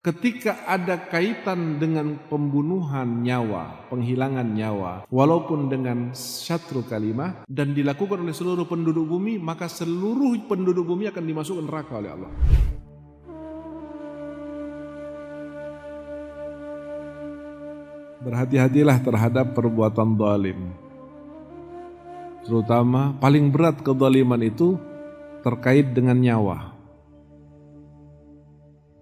Ketika ada kaitan dengan pembunuhan nyawa, penghilangan nyawa, walaupun dengan syatru kalimah, dan dilakukan oleh seluruh penduduk bumi, maka seluruh penduduk bumi akan dimasukkan neraka oleh Allah. Berhati-hatilah terhadap perbuatan zalim. Terutama paling berat kezaliman itu terkait dengan nyawa.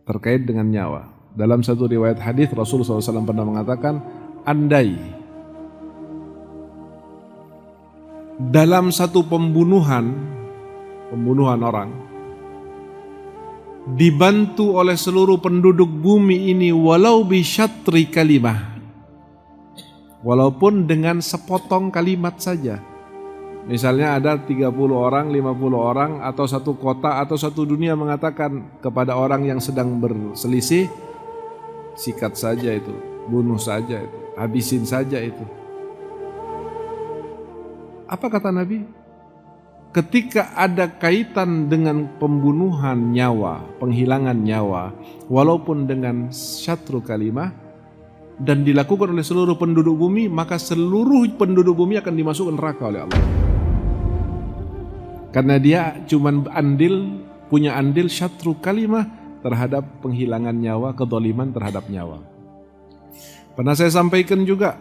Terkait dengan nyawa. Dalam satu riwayat hadis Rasulullah SAW pernah mengatakan, andai dalam satu pembunuhan orang dibantu oleh seluruh penduduk bumi ini walau bi syatri kalimah, walaupun dengan sepotong kalimat saja. Misalnya ada 30 orang, 50 orang, atau satu kota atau satu dunia mengatakan kepada orang yang sedang berselisih, sikat saja itu, bunuh saja itu, habisin saja itu. Apa kata Nabi? Ketika ada kaitan dengan pembunuhan nyawa, penghilangan nyawa, walaupun dengan syatru kalimah, dan dilakukan oleh seluruh penduduk bumi, maka seluruh penduduk bumi akan dimasukkan neraka oleh Allah. Karena dia cuma punya andil syatru kalimah terhadap penghilangan nyawa, kezaliman terhadap nyawa. Pernah saya sampaikan juga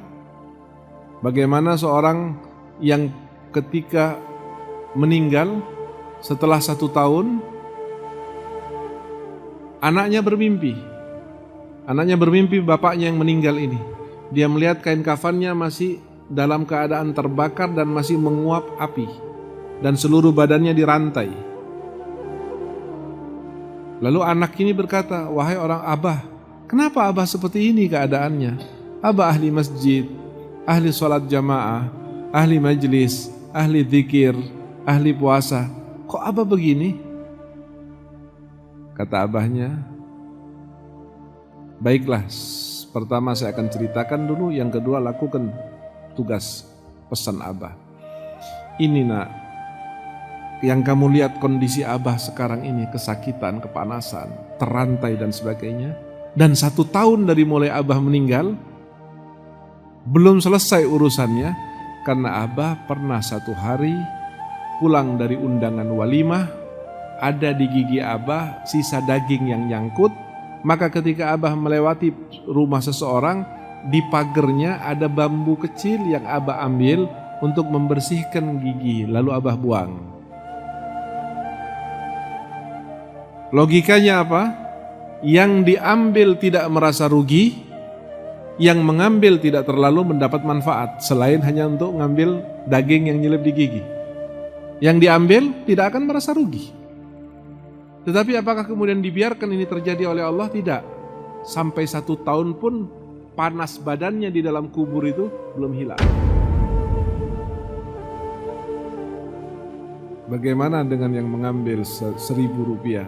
bagaimana seorang yang ketika meninggal setelah 1 tahun, anaknya bermimpi bapaknya yang meninggal ini. Dia melihat kain kafannya masih dalam keadaan terbakar dan masih menguap api, dan seluruh badannya dirantai. Lalu anak ini berkata, wahai orang Abah, kenapa Abah seperti ini keadaannya? Abah ahli masjid, ahli sholat jamaah, ahli majlis, ahli zikir, ahli puasa. Kok Abah begini? Kata abahnya, baiklah, pertama saya akan ceritakan dulu, yang kedua lakukan tugas pesan Abah. Ini nak, yang kamu lihat kondisi Abah sekarang ini, kesakitan, kepanasan, terantai dan sebagainya. Dan 1 tahun dari mulai Abah meninggal, belum selesai urusannya, karena Abah pernah 1 hari pulang dari undangan walimah, ada di gigi Abah sisa daging yang nyangkut. Maka ketika Abah melewati rumah seseorang, di pagernya ada bambu kecil yang Abah ambil untuk membersihkan gigi, lalu Abah buang. Logikanya apa? Yang diambil tidak merasa rugi, yang mengambil tidak terlalu mendapat manfaat, selain hanya untuk mengambil daging yang nyelip di gigi. Yang diambil tidak akan merasa rugi. Tetapi apakah kemudian dibiarkan ini terjadi oleh Allah? Tidak. Sampai 1 tahun pun panas badannya di dalam kubur itu belum hilang. Bagaimana dengan yang mengambil 1.000 rupiah,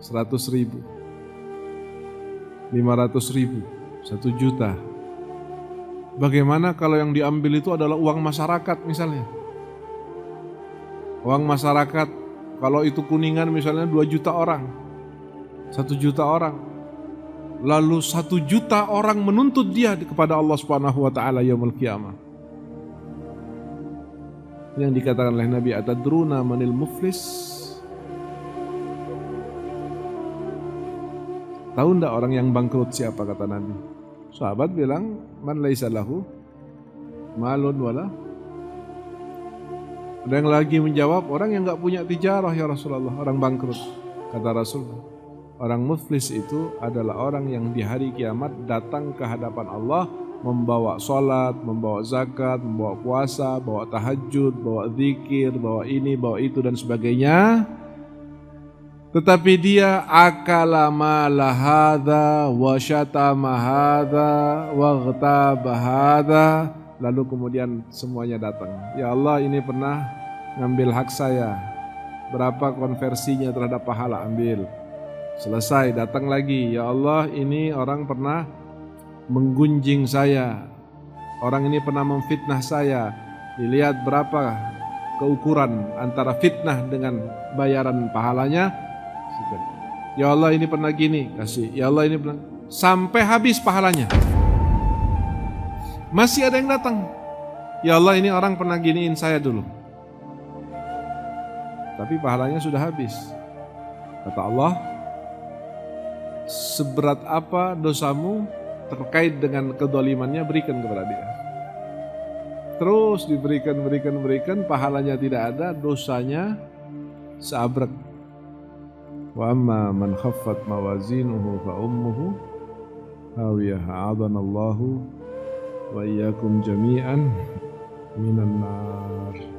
100.000, 500.000, 1 juta? Bagaimana kalau yang diambil itu adalah uang masyarakat misalnya? Uang masyarakat, kalau itu Kuningan misalnya 2 juta orang, 1 juta orang. Lalu 1 juta orang menuntut dia kepada Allah Subhanahu wa taala yaumul qiyamah. Yang dikatakan oleh Nabi, atadruna manil muflis? Tahu enggak orang yang bangkrut siapa, kata Nabi? Sahabat bilang, man laisa lahu malun wala. Ada yang lagi menjawab, orang yang enggak punya tijarah ya Rasulullah, orang bangkrut. Kata Rasulullah, orang muflis itu adalah orang yang di hari kiamat datang ke hadapan Allah membawa sholat, membawa zakat, membawa puasa, bawa tahajud, bawa zikir, bawa ini, bawa itu dan sebagainya. Tetapi dia akala mala hadza wa syatama hadza wa ghtaba hadza. Lalu kemudian semuanya datang. Ya Allah, ini pernah ngambil hak saya. Berapa konversinya terhadap pahala? Ambil. Selesai, datang lagi. Ya Allah, ini orang pernah menggunjing saya. Orang ini pernah memfitnah saya. Dilihat berapa keukuran antara fitnah dengan bayaran pahalanya. Ya Allah ini pernah gini, kasih. Ya Allah ini pernah, sampai habis pahalanya. Masih ada yang datang. Ya Allah ini orang pernah giniin saya dulu. Tapi pahalanya sudah habis. Kata Allah, seberat apa dosamu terkait dengan kedolimannya, berikan kepada dia. Terus diberikan, pahalanya tidak ada, dosanya seabrek. Wa amma man khaffat mawazinuhu fa ummuhu hawiyah, a'adhanallahu wa iyyakum jami'an minan nar.